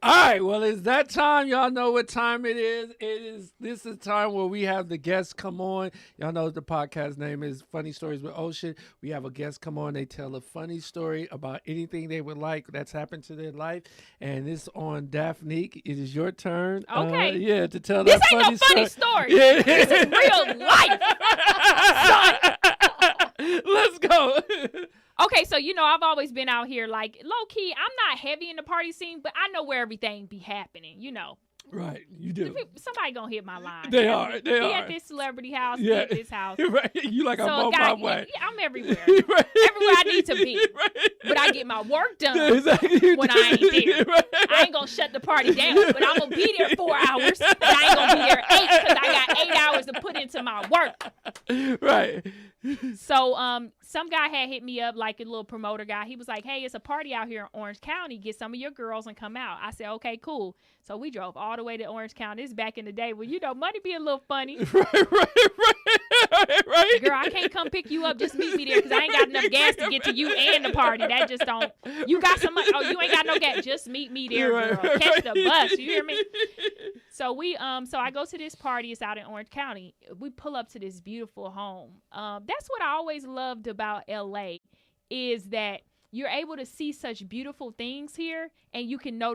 All right, well, it's that time. Y'all know what time it is. This is time where we have the guests come on. Y'all know the podcast name is Funny Stories with Ocean. We have a guest come on. They tell a funny story about anything they would like that's happened to their life. And it's on Daphne. It is your turn. Okay. To tell this that ain't funny no funny story. Yeah. This is real life. Let's go. Okay, so I've always been out here like low key. I'm not heavy in the party scene, but I know where everything be happening. Right, you do. Somebody gonna hit my line. They are. Be at this celebrity house. Be at this house. Right. You like I'm on my way. Yeah, I'm everywhere. Right. Everywhere I need to be. Right. But I get my work done when I ain't there. Right. I ain't gonna shut the party down, but I'm gonna be there 4 hours. And I ain't gonna be there 8 because I got 8 hours to put into my work. Right. So some guy had hit me up, like a little promoter guy. He was like, hey, it's a party out here in Orange County. Get some of your girls and come out. I said, okay, cool. So we drove all the way to Orange County. This is back in the day when, money be a little funny. Right. Girl, I can't come pick you up. Just meet me there because I ain't got enough gas to get to you and the party. That just don't. You got some money. Oh, you ain't got no gas. Just meet me there, girl. Catch the bus. You hear me? So so I go to this party. It's out in Orange County. We pull up to this beautiful home. That's what I always loved about LA is that you're able to see such beautiful things here, and you can know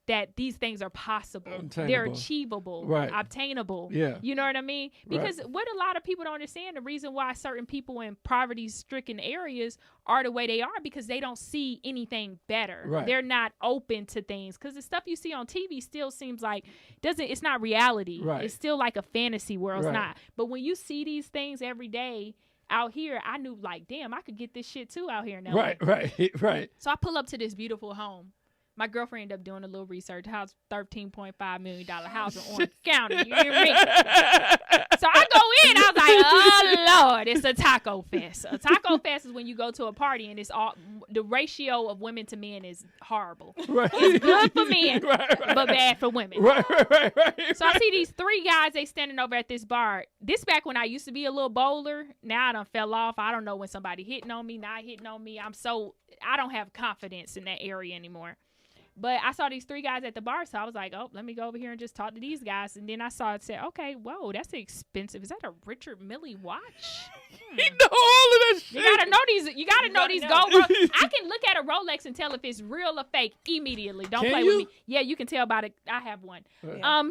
that these things are possible. They're achievable, obtainable. Yeah. You know what I mean? Because what a lot of people don't understand, the reason why certain people in poverty-stricken areas are the way they are because they don't see anything better. Right. They're not open to things because the stuff you see on TV still seems like it's not reality. Right. It's still like a fantasy world. It's not. But when you see these things every day out here, I knew like, damn, I could get this shit too out here in LA. Right. So I pull up to this beautiful home. My girlfriend ended up doing a little research. House, $13.5 million house in Orange County. You hear me? So I go in. I was like, oh, Lord, it's a taco fest. A taco fest is when you go to a party and the ratio of women to men is horrible. Right. It's good for men, but bad for women. Right. So I see these 3 guys, they standing over at this bar. This back when I used to be a little bolder. Now I done fell off. I don't know when somebody hitting on me, not hitting on me. I don't have confidence in that area anymore. But I saw these 3 guys at the bar, so I was like, oh, let me go over here and just talk to these guys. And then I saw it said, okay, whoa, that's expensive. Is that a Richard Mille watch? You know all of that shit. You gotta know these gold Rolex. I can look at a Rolex and tell if it's real or fake immediately. Don't play with me. Yeah, you can tell by I have one.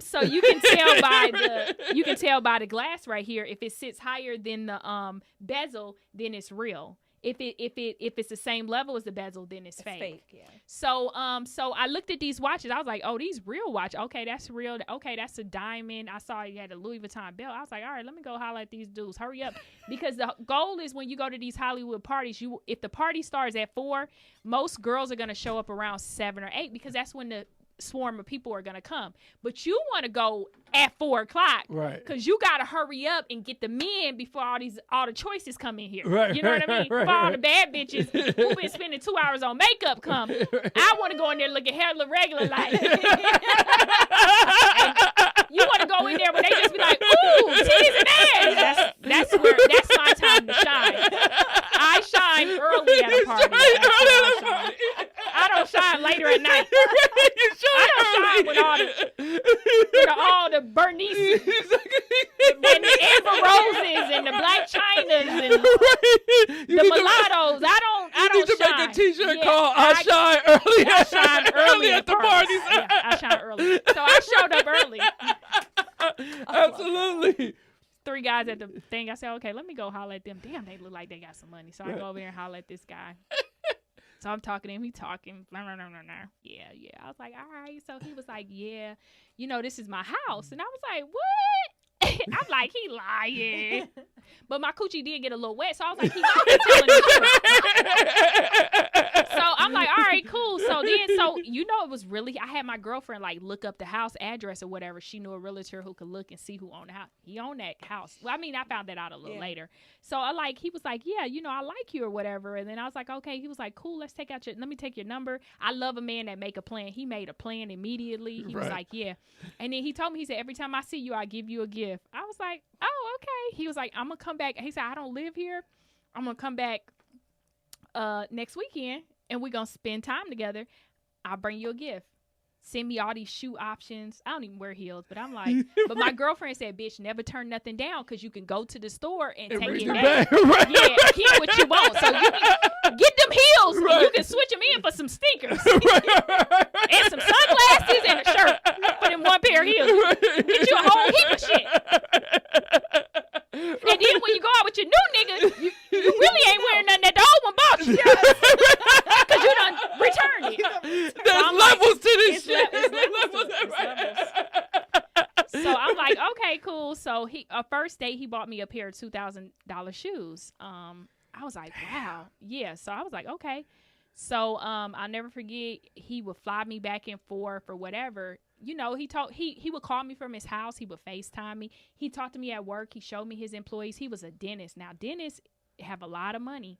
So you can tell by the glass right here. If it sits higher than the bezel, then it's real. If it's the same level as the bezel, then it's fake. Yeah. So I looked at these watches. I was like, oh, these real watch. Okay, that's real. Okay, that's a diamond. I saw you had a Louis Vuitton belt. I was like, all right, let me go holler at these dudes. Hurry up, because the goal is when you go to these Hollywood parties, if the party starts at 4, most girls are gonna show up around 7 or 8 because that's when the swarm of people are gonna come. But you want to go at 4 o'clock, right? Because you gotta hurry up and get the men before all the choices come in here, right? You know what I mean? Before all the bad bitches who been spending 2 hours on makeup come. I want to go in there looking hella regular like. You want to go in there when they just be like, ooh, titties and ass. That's my time to shine. I shine early at a party. I don't shine later at night. I don't shine with all the Bernice and the Amber Roses and the Black Chinas and the mulattoes. I don't need to shine. make a t-shirt called I shine early. I shine early at the parties. Yeah, I shine early. So I showed up early. Absolutely. 3 guys at the thing. I said, okay, let me go holler at them. Damn, they look like they got some money. So I go over there and holler at this guy. So I'm talking to him. He talking. Blah, blah, blah, blah, blah. Yeah. I was like, all right. So he was like, yeah, this is my house. And I was like, what? I'm like, he lying. But my coochie did get a little wet. So I was like, he might be telling the truth. So I'm like, all right, cool. So it was really, I had my girlfriend like look up the house address or whatever. She knew a realtor who could look and see who owned the house. He owned that house. Well, I mean, I found that out a little later. So he was like, yeah, I like you or whatever. And then I was like, okay. He was like, cool, let me take your number. I love a man that make a plan. He made a plan immediately. He was like, yeah. And then he told me, he said, every time I see you, I give you a gift. I was like, oh, okay. He was like, I'm going to come back. He said, I don't live here. I'm going to come back next weekend and we're going to spend time together. I'll bring you a gift. send me all these shoe options. I don't even wear heels, but I'm like, but my girlfriend said, bitch, never turn nothing down because you can go to the store and take it back. Right. Yeah, get what you want. So you can get them heels and you can switch them in for some sneakers and some sunglasses and a shirt for them one pair of heels. Get you a whole heap of shit. And then when you go out with your new nigga, you really ain't wearing nothing that the old one bought you. Because you done returned it. There's levels to this shit. It's levels. So I'm like, okay, cool. So first date, he bought me a pair of $2,000 shoes. I was like, wow. Yeah. So I was like, okay. So I'll never forget, he would fly me back and forth or whatever. You know, he would call me from his house. He would FaceTime me. He talked to me at work. He showed me his employees. He was a dentist. Now, dentists have a lot of money.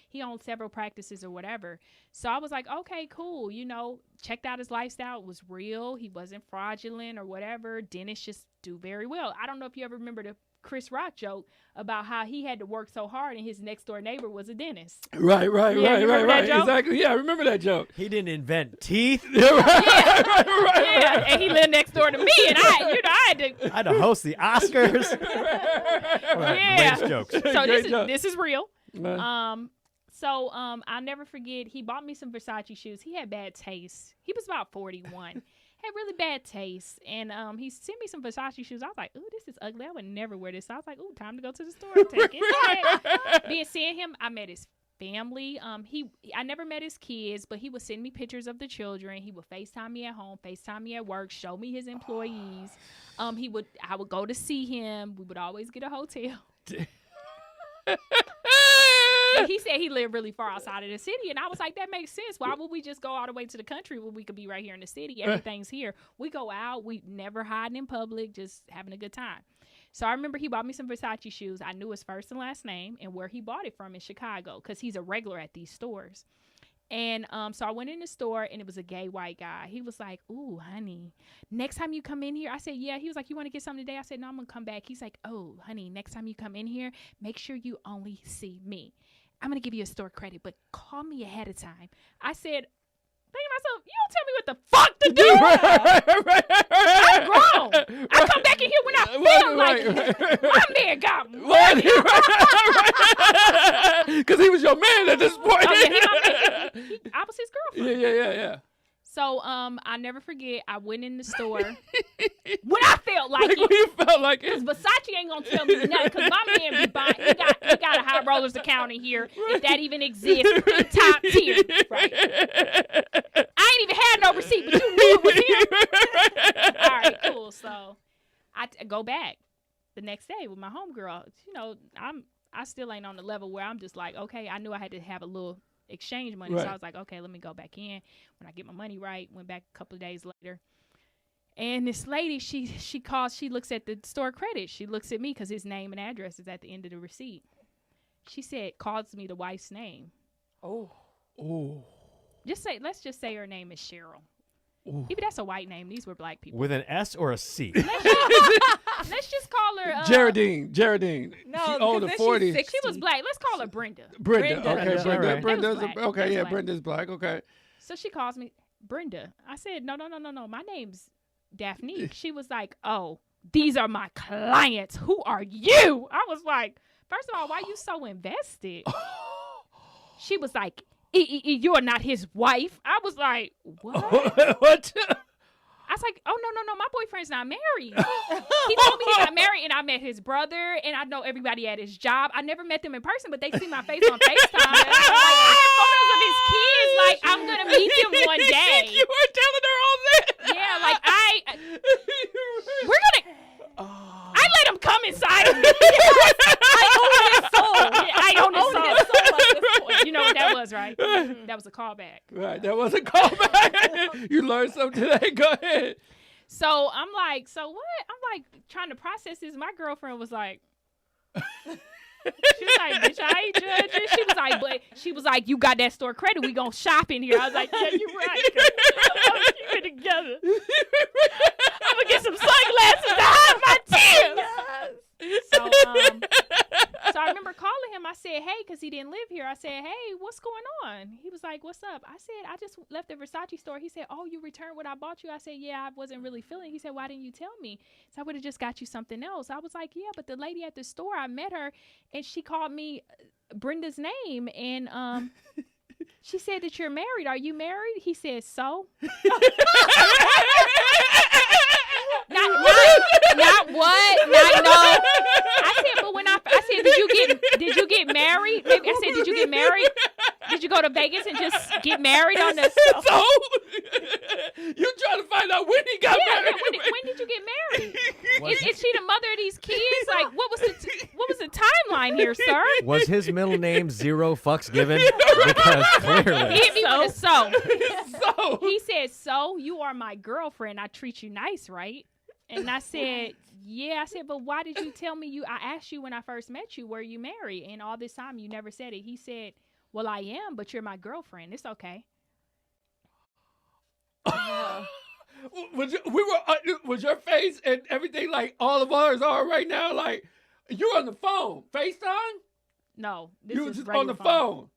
He owned several practices or whatever. So I was like, okay, cool. You know, checked out his lifestyle. It was real. He wasn't fraudulent or whatever. Dentists just do very well. I don't know if you ever remember the Chris Rock joke about how he had to work so hard and his next door neighbor was a dentist. Right. Joke? Exactly. Yeah, I remember that joke. He didn't invent teeth. Yeah, and he lived next door to me, and I had to host the Oscars. Yeah. Great jokes. So this is real. Man. So I'll never forget, he bought me some Versace shoes. He had bad taste. He was about 41. Had really bad taste. And he sent me some Versace shoes. I was like, ooh, this is ugly. I would never wear this. So I was like, ooh, time to go to the store and take it. Then seeing him, I met his family. I never met his kids, but he would send me pictures of the children. He would FaceTime me at home, FaceTime me at work, show me his employees. I would go to see him. We would always get a hotel. And he said he lived really far outside of the city, and I was like, that makes sense. Why would we just go all the way to the country when we could be right here in the city? Everything's here. We go out. We never hiding in public, just having a good time. So I remember he bought me some Versace shoes. I knew his first and last name and where he bought it from in Chicago because he's a regular at these stores. And so I went in the store, and it was a gay white guy. He was like, ooh, honey, next time you come in here. I said, yeah. He was like, you want to get something today? I said, no, I'm going to come back. He's like, oh, honey, next time you come in here, make sure you only see me. I'm going to give you a store credit, but call me ahead of time. I said, thinking to myself, you don't tell me what the fuck to do. I'm grown. I come back in here when I feel like it. My man got money. Because he was your man at this point. Oh, yeah, he my man. I was his girlfriend. Yeah. So I never forget, I went in the store when I felt like it. When you felt like it. Because Versace ain't going to tell me nothing. Because my man be buying. He got a high rollers account in here, if that even exists, in top tier. Right. I ain't even had no receipt, but you knew it was him. All right, cool. So I go back the next day with my homegirl. You know, I still ain't on the level where I'm just like, okay, I knew I had to have a little exchange money. Right. So I was like, okay, let me go back in. When I get my money right, went back a couple of days later. And this lady, she looks at the store credit. She looks at me because his name and address is at the end of the receipt. She said, calls me the wife's name. Oh. Let's just say her name is Cheryl. Ooh. Maybe that's a white name. These were black people. With an S or a C? Let's just call her Geraldine. No, she old because the 40s. then She was black. Let's call her Brenda. Brenda. Okay, Brenda. Brenda. Right. Brenda's Black. okay. Yeah, Black. Brenda's black. Okay. So she calls me Brenda. I said, no. My name's Daphne. She was like, oh, these are my clients. Who are you? I was like, first of all, why are you so invested? She was like, you're not his wife. I was like, what? What? I was like, oh, no, my boyfriend's not married. He told me he got married, and I met his brother, and I know everybody at his job. I never met them in person, but they see my face on FaceTime. Like, I have photos of his kids. Like, I'm going to meet them one day. You were telling her all that? Yeah, like, we're going to. I let him come inside of me. I own his soul. I own his soul at this point. You know what that was, right? That was a callback. Right, that was a callback. You learned something today. Go ahead. So I'm like, so what? I'm like trying to process this. My girlfriend was like, she was like, bitch, I ain't judging. She was like, you got that store credit. We gonna shop in here. I was like, yeah, you right. I'm keep it together. I'm gonna get some sunglasses to hide my tears. So I remember calling him. I said, hey, because he didn't live here. I said, hey, what's going on? He was like, what's up? I said, I just left the Versace store. He said, oh, you returned what I bought you? I said, yeah, I wasn't really feeling it. He said, why didn't you tell me? So I would have just got you something else. I was like, yeah, but the lady at the store, I met her, and she called me Brenda's name, and she said that you're married. Are you married? He said, so? Not what? Not no. I said, but when I said, did you get married? Maybe I said, did you get married? Did you go to Vegas and just get married on the? So you trying to find out when he got married? When did you get married? Is she the mother of these kids? Like, what was the timeline here, sir? Was his middle name Zero Fucks Given? Because clearly. He hit me with a so. So He said, so you are my girlfriend. I treat you nice, right? And I said, yeah. I said, but why did you tell me I asked you when I first met you, were you married? And all this time you never said it. He said, well, I am, but you're my girlfriend. It's okay. was your face and everything like all of ours are right now? Like you're on the phone, FaceTime? No, You were just on the phone.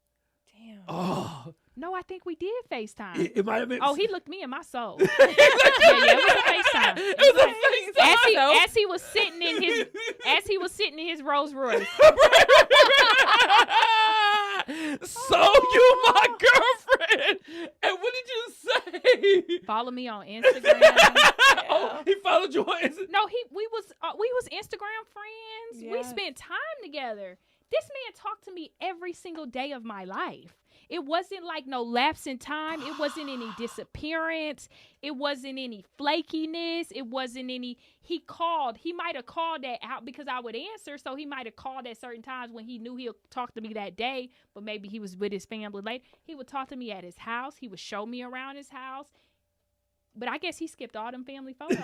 Damn. Oh, No, I think we did FaceTime. it might have been. Oh, he looked me in my soul. yeah, it was a FaceTime. It was a FaceTime. As he was sitting in his Rolls Royce. So you my girlfriend, and what did you say? Follow me on Instagram. Oh, he followed you on Instagram. No, we was Instagram friends. We Yeah. spent time together. This man talked to me every single day of my life. It wasn't like no lapse in time. It wasn't any disappearance. It wasn't any flakiness. It wasn't any. He called. He might have called that out because I would answer. So he might have called at certain times when he knew he'll talk to me that day. But maybe he was with his family later. He would talk to me at his house. He would show me around his house. But I guess he skipped all them family photos. So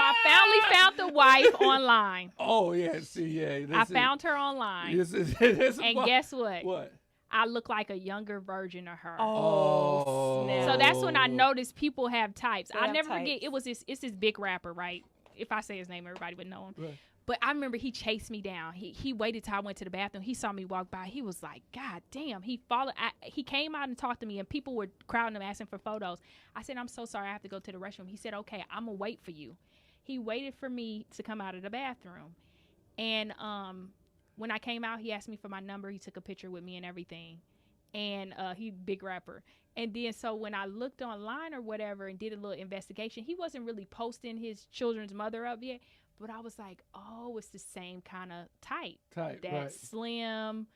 I finally found the wife online. Oh yeah, see, yeah. I found her online. And guess what? What? I look like a younger version of her. Oh. Snap. So that's when I noticed people have types. They I have never types. forget. It's this big rapper, right? If I say his name, everybody would know him. Right. But I remember he chased me down. He waited till I went to the bathroom. He saw me walk by. He was like, God damn. He followed. He came out and talked to me, and people were crowding him, asking for photos. I said, I'm so sorry. I have to go to the restroom. He said, okay, I'm going to wait for you. He waited for me to come out of the bathroom. And when I came out, he asked me for my number. He took a picture with me and everything. And he big rapper. And then so when I looked online or whatever and did a little investigation, he wasn't really posting his children's mother up yet. But I was like, oh, it's the same kind of type. Type, that right. slim,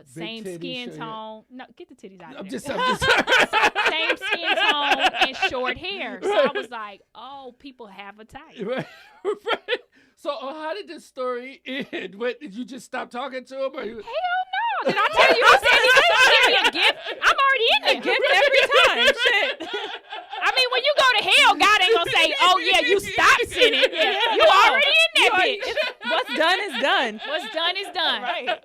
same titties, skin yeah. tone. No, get the titties out I'm of there. just Same skin tone and short hair. So I was like, oh, people have a type. Right. Right. So how did this story end? What, did you just stop talking to him? Or you... Hell no. Did I tell you he said he was going to give me a gift? I'm already in there. Gift every time. Shit. I mean, when you go to hell, God ain't going to say, oh, yeah, you stop sinning. You already in that bitch. What's done is done. What's done is done. Right.